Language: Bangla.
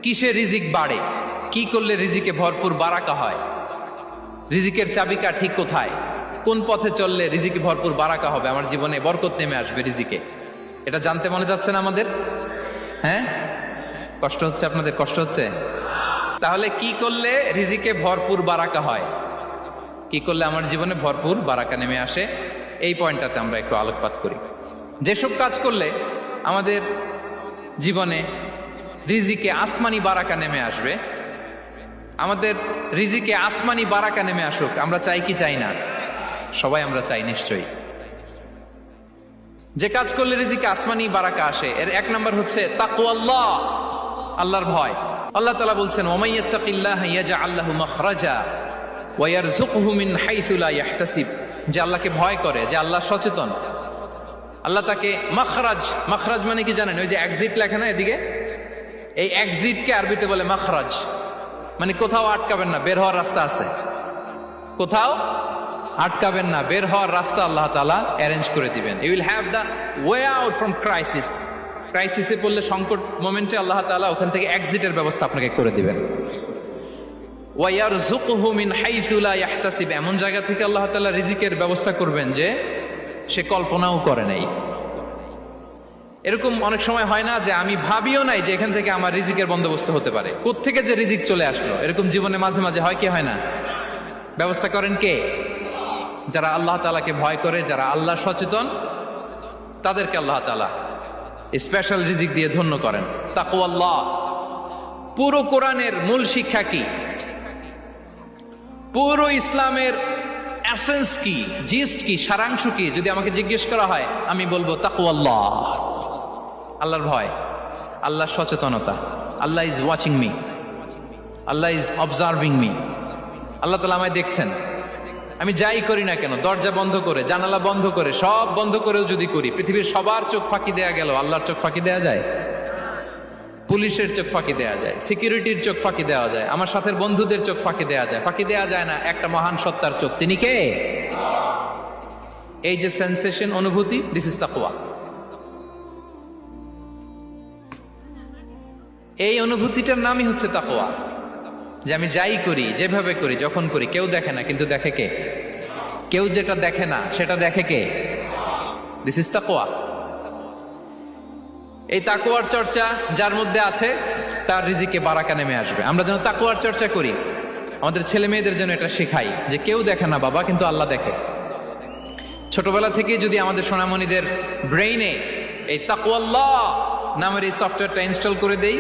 কিসে রিজিক বাড়ে, কি করলে রিজিকে ভরপুর বারাকা হয়, রিজিকের চাবিকা ঠিক কোথায়, কোন পথে চললে রিজিকে ভরপুর বারাকা হবে, আমার জীবনে বরকত নেমে আসবে রিজিকে, এটা জানতে মনে যাচ্ছে না আমাদের? হ্যাঁ, কষ্ট হচ্ছে আপনাদের? কষ্ট হচ্ছে? তাহলে কি করলে রিজিকে ভরপুর বারাকা হয়, কি করলে আমার জীবনে ভরপুর বারাকা নেমে আসে, এই পয়েন্টটাতে আমরা একটু আলোকপাত করি। যেসব কাজ করলে আমাদের জীবনে রিজিকে আসমানি বারাকা নেমে আসবে, আমাদের রিজিকে আসমানি বারাকা নেমে আসুক, আমরা চাই কি চাই না? সবাই আমরা চাই নিশ্চয়ই। যে কাজ করলে রিজিকে আসমানি বারাকা আসে, এর এক নম্বর হচ্ছে তাকওয়াল্লাহ, আল্লাহর ভয়। আল্লাহ তাআলা বলছেন, ওয়া ইয়াত্তাকিল্লাহা ইয়াজআল লাহু মাখরাজা ওয়া ইয়ারযুকহু মিন হাইসু লা ইয়াহতাসিব। যে আল্লাহকে ভয় করে, যে আল্লাহ সচেতন, আল্লাহ তাকে মাখরাজ, মাখরাজ মানে কি জানেন? ওই যে এক্সিট লেখা না এদিকে, এই এক্সিটকে আরবিতে বলে মাখরাজ, মানে কোথাও আটকাবেন না, বের হওয়ার রাস্তা আছে, কোথাও আটকাবেন না, বের হওয়ার রাস্তা আল্লাহ তাআলা অ্যারেঞ্জ করে দিবেন। You will have the way out from crisis. ক্রাইসিসে পড়লে, সংকট মোমেন্টে আল্লাহ তাআলা ওখান থেকে এক্সিটের ব্যবস্থা আপনাকে করে দিবেন। ওয়া ইয়ারযুকহু মিন হাইসু লা ইয়াহতাসিব, এমন জায়গা থেকে আল্লাহ তাআলা রিজিকের ব্যবস্থা করবেন যে সে কল্পনাও করে নাই। এরকম অনেক সময় হয় না যে আমি ভাবিও নাই যে এখান থেকে আমার রিজিকের বন্দোবস্ত হতে পারে, কোত্থেকে যে রিজিক চলে আসলো, এরকম জীবনে মাঝে মাঝে হয় কি হয় না? ব্যবস্থা করেন কে? যারা আল্লাহ তাআলাকে ভয় করে, যারা আল্লাহ সচেতন, তাদেরকে আল্লাহ তাআলা স্পেশাল রিজিক দিয়ে ধন্য করেন। তাকওয়াল্লাহ। পুরো কোরআনের মূল শিক্ষা কি? পুরো ইসলামের এসেন্স কি, জিস্ট কি, সারাংশ কি যদি আমাকে জিজ্ঞেস করা হয়, আমি বলবো তাকওয়াল্লাহ, আল্লাহর ভয়, আল্লাহর সচেতনতা। Allah is watching me, Allah is observing me. Allah তাআলা আমায় দেখছেন, আমি যাই করি না কেন, দরজা বন্ধ করে, জানালা বন্ধ করে, সব বন্ধ করেও যদি করি, পৃথিবীর সবার চোখ ফাঁকি দেয়া গেল, আল্লাহর চোখ ফাঁকি দেয়া যায়? পুলিশের চোখ ফাঁকি দেয়া যায়, সিকিউরিটির চোখ ফাঁকি দেওয়া যায়, আমার সাথের বন্ধুদের চোখ ফাঁকি দেয়া যায়, ফাঁকি দেয়া যায় না একটা মহান সত্তার চোখ। তিনি কে? এই যে সেন্সেশন, অনুভূতি, দিস ইজ তাকওয়া। এই অনুভূতিটার নামই হচ্ছে তাকওয়া, যে আমি যাই করি, যেভাবে করি, যখন করি, কেউ দেখে না, কিন্তু দেখে কে? কেউ যেটা দেখে না সেটা দেখে কে? দিস ইজ তাকওয়া। এই তাকওয়ার চর্চা যার মধ্যে আছে, তার রিজিকে বারাকা নেমে আসবে। আমরা যেন তাকওয়ার চর্চা করি, আমাদের ছেলে মেয়েদের যেন এটা শেখাই যে কেউ দেখে না বাবা, কিন্তু আল্লাহ দেখে। ছোটবেলা থেকে যদি আমাদের সোনামণিদের ব্রেইনে এই তাকওয়াল্লাহ নামের এই সফটওয়্যারটা ইনস্টল করে দেই,